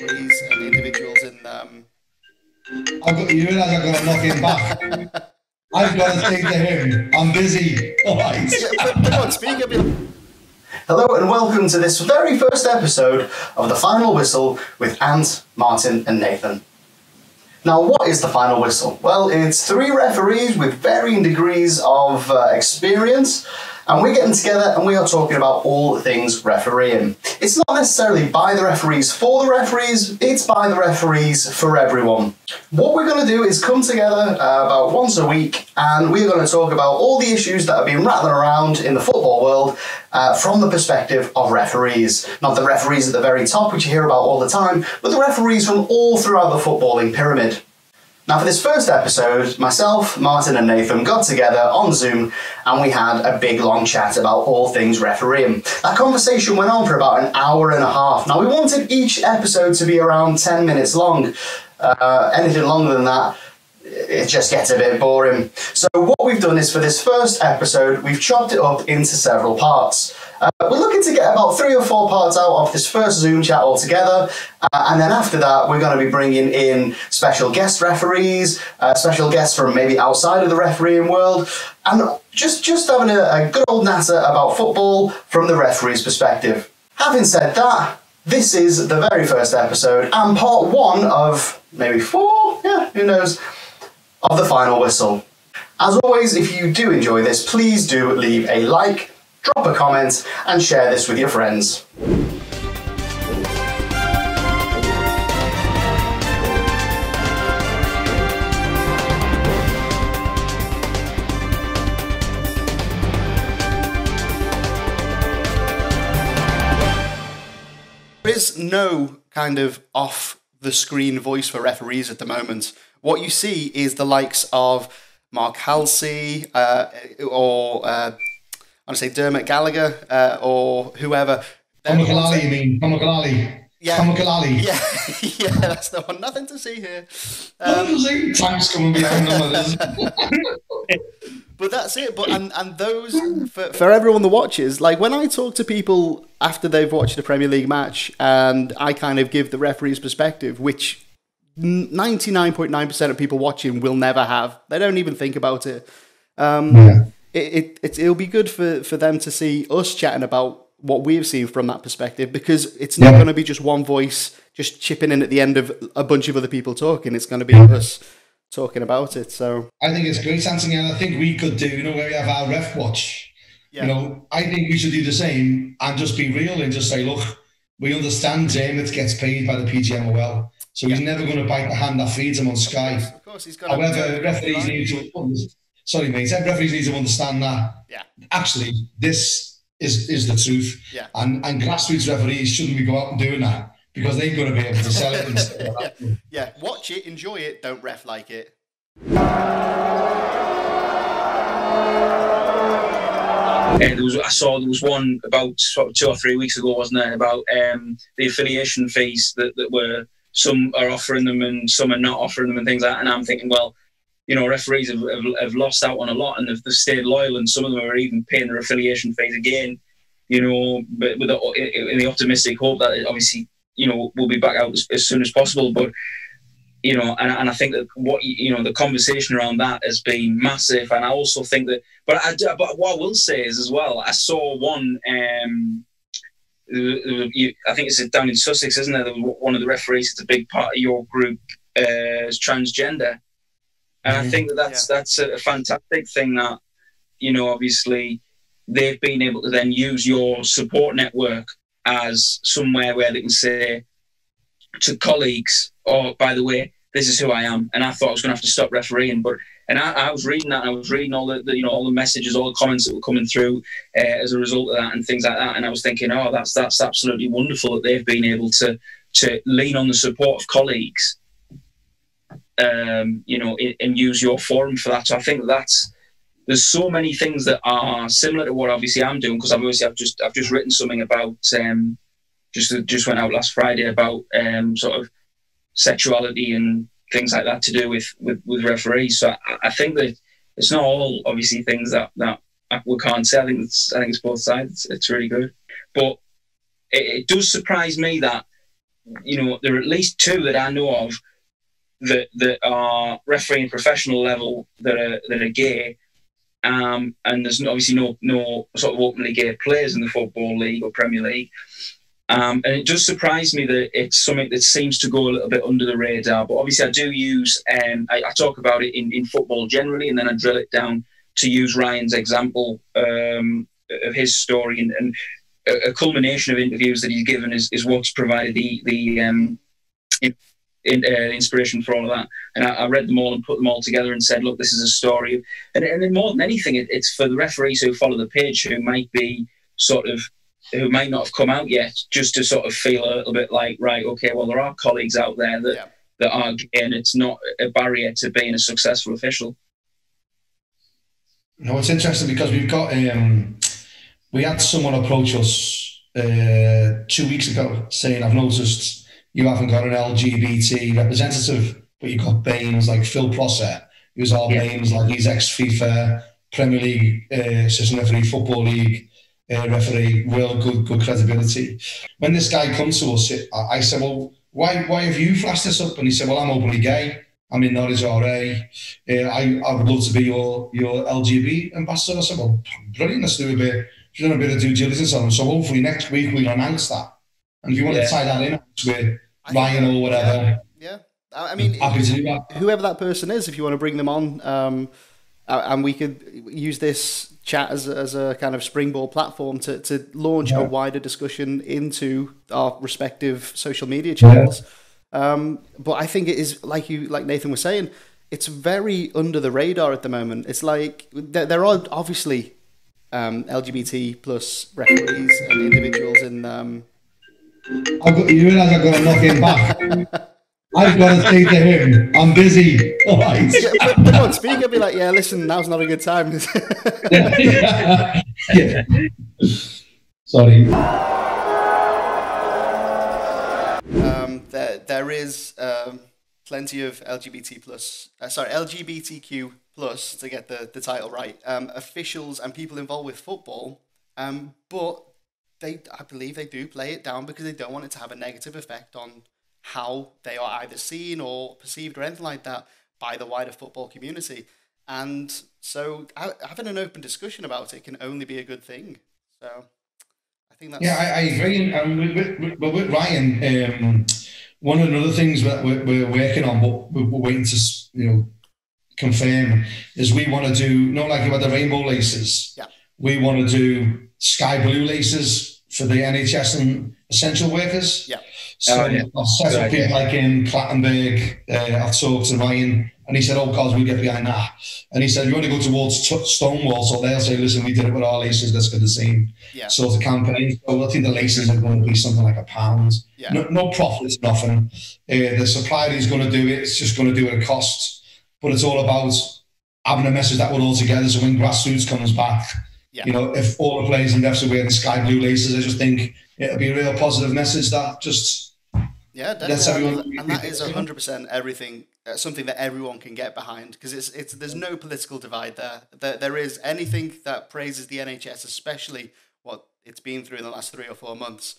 referees and individuals in you realise I've got to knock him back. I've got to say to him, I'm busy. All right. Come on, speak up. Hello and welcome to this very first episode of The Final Whistle with Ant, Martin and Nathan. Now, what is The Final Whistle? Well, it's three referees with varying degrees of experience, and we're getting together and we are talking about all things refereeing. It's not necessarily by the referees for the referees, it's by the referees for everyone. What we're going to do is come together about once a week, and we're going to talk about all the issues that have been rattling around in the football world from the perspective of referees. Not the referees at the very top, which you hear about all the time, but the referees from all throughout the footballing pyramid. Now, for this first episode, myself, Martin and Nathan got together on Zoom and we had a big long chat about all things refereeing. That conversation went on for about an hour and a half. Now, we wanted each episode to be around 10 minutes long. Anything longer than that, it just gets a bit boring. So what we've done is for this first episode, we've chopped it up into several parts. We're looking to get about 3 or 4 parts out of this first Zoom chat altogether, and then after that we're going to be bringing in special guest referees, special guests from maybe outside of the refereeing world, and just having a good old natter about football from the referee's perspective. Having said that, this is the very first episode and part 1 of maybe 4, yeah, who knows, of The Final Whistle. As always, if you do enjoy this, please do leave a like, drop a comment and share this with your friends. There is no kind of off-the-screen voice for referees at the moment. What you see is the likes of Mark Halsey or I want to say Dermot Gallagher or whoever. Kamakalali, you mean? Kamakalali. Yeah. Kamakalali. Yeah, yeah, that's the one. Nothing to see here. Tanks coming behind them. But that's it. But and those for everyone that watches, like when I talk to people after they've watched a Premier League match, and I kind of give the referee's perspective, which 99.9% of people watching will never have. They don't even think about it. It'll be good for them to see us chatting about what we've seen from that perspective, because it's not going to be just one voice just chipping in at the end of a bunch of other people talking. It's going to be us talking about it. So I think it's great, Anthony, and I think we could do, where we have our ref watch. Yeah. I think we should do the same and just be real and just say, look, we understand Dermot gets paid by the PGMOL. So he's never going to bite the hand that feeds him on Sky. Of course he's got. However, referees need to referees need to understand that. Yeah. Actually, this is the truth. Yeah. And grassroots referees shouldn't be going out and doing that because they're going to be able to sell it and stuff like that. Yeah. Watch it, enjoy it, don't ref like it. I saw there was one about 2 or 3 weeks ago, wasn't there, about the affiliation fees that were, some are offering them and some are not offering them and things like that. And I'm thinking, well, referees have lost out on a lot and they've stayed loyal, and some of them are even paying their affiliation fees again, but in the optimistic hope that obviously, we'll be back out as soon as possible. But, and I think that the conversation around that has been massive. And I also think that, but what I will say is as well, I saw one, I think it's down in Sussex, isn't there? There was one of the referees, it's a big part of your group, is transgender. And I think that's a fantastic thing that, obviously they've been able to then use your support network as somewhere where they can say to colleagues, oh, by the way, this is who I am. And I thought I was going to have to stop refereeing. And I was reading that, and I was reading all the all the messages, all the comments that were coming through as a result of that and things like that. And I was thinking, oh, that's absolutely wonderful that they've been able to lean on the support of colleagues, and use your forum for that. So I think there's so many things that are similar to what obviously I'm doing, because I've just written something about just went out last Friday about sort of sexuality and things like that to do with referees. So I think that it's not all obviously things that we can't say. I think it's both sides. It's really good, but it does surprise me that there are at least 2 that I know of that are refereeing professional level that are gay. And there's obviously no sort of openly gay players in the Football League or Premier League. And it does surprise me that it's something that seems to go a little bit under the radar. But obviously I do use, I talk about it in football generally, and then I drill it down to use Ryan's example of his story. And a culmination of interviews that he's given is what's provided the inspiration for all of that. And I read them all and put them all together and said, look, this is a story. And then more than anything, it's for the referees who follow the page who might not have come out yet, just to sort of feel a little bit like, right, okay, well, there are colleagues out there that are gay, and it's not a barrier to being a successful official. No, it's interesting because we've got we had someone approach us 2 weeks ago saying, I've noticed you haven't got an LGBT representative, but you've got BAMEs like Phil Prosser, who's all BAMEs, like he's ex-FIFA, Premier League, assistant referee, Football League referee, real good credibility. When this guy comes to us, I said, well, why have you flashed this up? And he said, well, I'm openly gay. I'm in Norwich RA. I would love to be your LGBT ambassador. I said, well, brilliant, let's do a bit of due diligence on him. So hopefully next week we'll announce that. And if you want to tie that in with Ryan or whatever, I mean, happy to do that. Whoever that person is, if you want to bring them on, and we could use this chat as a kind of springboard platform to launch a wider discussion into our respective social media channels. But I think it is, like Nathan was saying, it's very under the radar at the moment. It's like there are obviously LGBT plus referees and individuals in. You realise I've got to knock him back. I've got to say to him, I'm busy. All right. Come on, speak. I'll be like, yeah, listen, now's not a good time. Yeah. Sorry. There is plenty of LGBTQ plus, to get the title right, officials and people involved with football, but I believe they do play it down because they don't want it to have a negative effect on how they are either seen or perceived or anything like that by the wider football community. And so having an open discussion about it can only be a good thing. So I think that's... Yeah, I agree. And with Ryan, one of the other things that we're working on, but we're waiting to confirm, is we want to do, like you had the rainbow laces. Yeah. We want to do sky blue laces for the NHS and essential workers. Yeah. So I've set up people like in Clattenburg. I've talked to Ryan, and he said, "Oh, God, we'll get behind that." And he said, "You want to go towards Stonewall?" So they'll say, "Listen, we did it with our laces. Let's get the same sort of campaign." So I think the laces are going to be something like £1. Yeah. No profit, nothing. The supplier is going to do it. It's just going to do it at cost. But it's all about having a message that we're all together. So when grassroots comes back, if all the players and refs are wearing sky blue laces, I just think it'll be a real positive message that just... Yeah, definitely, and that is 100% everything. Something that everyone can get behind, because there's no political divide there. There is anything that praises the NHS, especially what it's been through in the last 3 or 4 months.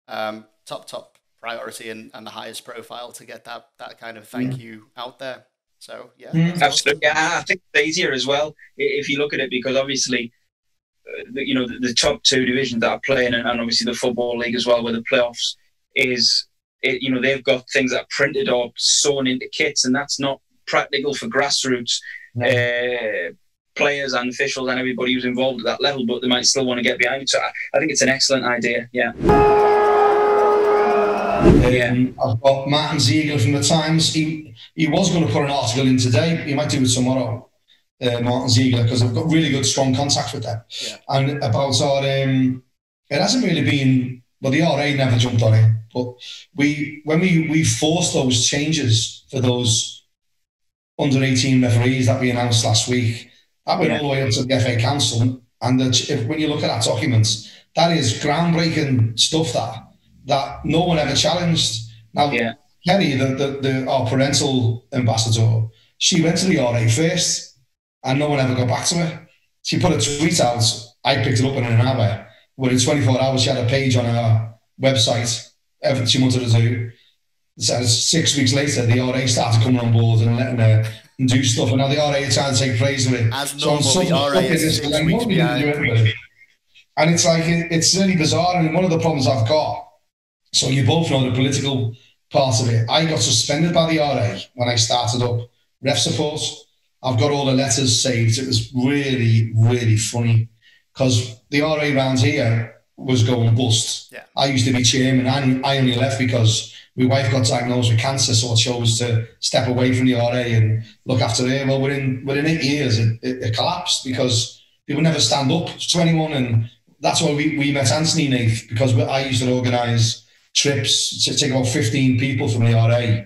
Top priority and the highest profile to get that kind of thank you out there. So yeah, absolutely. Awesome. Yeah, I think it's easier as well if you look at it, because obviously, the top 2 divisions that are playing, and obviously the Football League as well, where the playoffs is. They've got things that are printed or sewn into kits, and that's not practical for grassroots players and officials and everybody who's involved at that level, but they might still want to get behind it. So I think it's an excellent idea, I've got Martin Ziegler from the Times. He was going to put an article in today. He might do it tomorrow, Martin Ziegler, because I've got really good, strong contact with them. Yeah. And about our... it hasn't really been... Well, the RA never jumped on it, but when we forced those changes for those under-18 referees that we announced last week, that went all the way up to the FA Council. And when you look at that document, that is groundbreaking stuff that no one ever challenged. Now, Kerry, our parental ambassador, she went to the RA first, and no one ever got back to her. She put a tweet out. I picked it up in an hour. Within 24 hours, she had a page on her website everything she wanted to do. So 6 weeks later, the RA started coming on board and letting her do stuff, and now the RA are trying to take praise with it. As normal, so the RA is 6 weeks behind. And it's like, it's really bizarre. And one of the problems I've got, so you both know the political part of it. I got suspended by the RA when I started up ref support. I've got all the letters saved. It was really, really funny because the RA around here was going bust. Yeah. I used to be chairman. I only left because my wife got diagnosed with cancer, so I chose to step away from the RA and look after her. Well, within 8 years, it collapsed because people never stand up to anyone, and that's why we met Anthony, Nate, because I used to organise trips to take about 15 people from the RA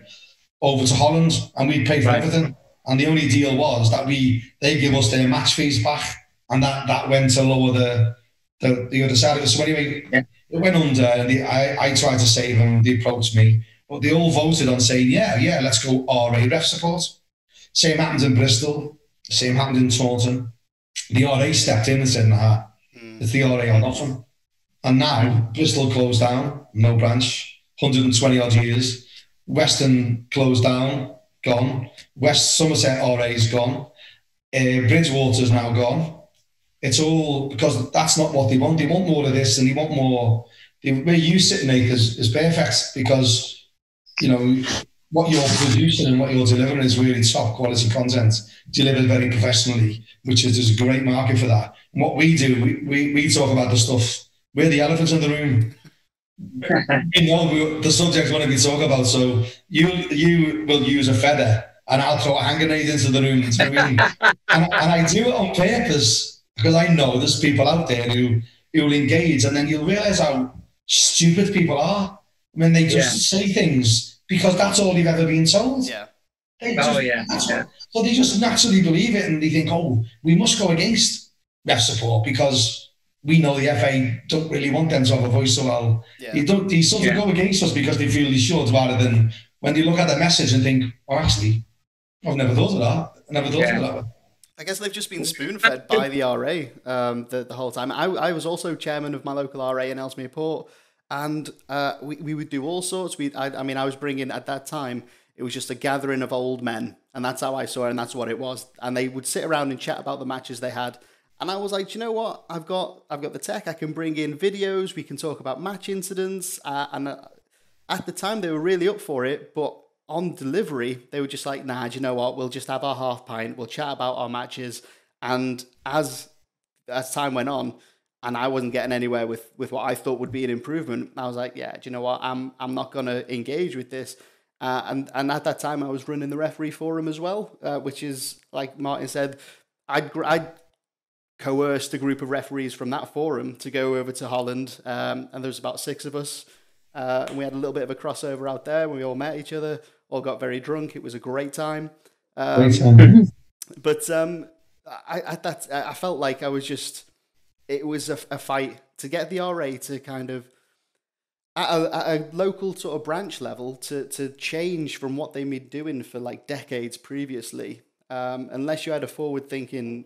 over to Holland, and we'd pay for everything. And the only deal was that they give us their match fees back, and that went to lower the other side of it. So anyway, it went under, and I tried to save them. They approached me, but they all voted on saying, yeah, let's go RA ref support. Same happened in Bristol. Same happened in Taunton. The RA stepped in and said, nah, it's the RA or nothing. And now Bristol closed down, no branch, 120 odd years. Western closed down, gone. West Somerset RA's gone. Bridgewater's now gone. It's all because that's not what they want. They want more of this, and they want more. Where you sit, Nate, is perfect because, you know, what you're producing and what you're delivering is really top quality content, delivered very professionally, which is there's a great market for that. And what we do, we talk about the stuff. We're the elephants in the room. You know, the subjects want to be talking about. So you will use a feather, and I'll throw a hand grenade into the room. You know what I mean? and I do it on purpose because I know there's people out there who will engage, and then you'll realise how stupid people are when they just say things because that's all they've ever been told. Yeah. So they just naturally believe it, and they think, oh, we must go against ref support because we know the FA don't really want them to have a voice so well. Yeah. They sort of go against us because they feel they should, rather than when they look at the message and think, oh, actually, I've never thought of that. I never thought of that. I guess they've just been spoon-fed by the RA the whole time. I was also chairman of my local RA in Ellesmere Port, and we would do all sorts. I was bringing, at that time, it was just a gathering of old men, and that's how I saw it, and that's what it was. And they would sit around and chat about the matches they had. And I was like, you know what? I've got the tech. I can bring in videos. We can talk about match incidents. And at the time, they were really up for it. But on delivery, they were just like, nah, do you know what? We'll just have our half pint. We'll chat about our matches. And as time went on, and I wasn't getting anywhere with what I thought would be an improvement, I was like, yeah, do you know what? I'm not going to engage with this. And at that time, I was running the referee forum as well, which is, like Martin said, I'd coerced a group of referees from that forum to go over to Holland, and there was about 6 of us, and we had a little bit of a crossover out there when we all met each other, all got very drunk. It was a great time. But I felt like I was just, it was a fight to get the RA to kind of, at a local sort of branch level, to change from what they've been doing for like decades previously. Unless you had a forward-thinking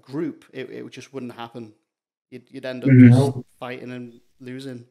group, it just wouldn't happen. You'd end up just fighting and losing.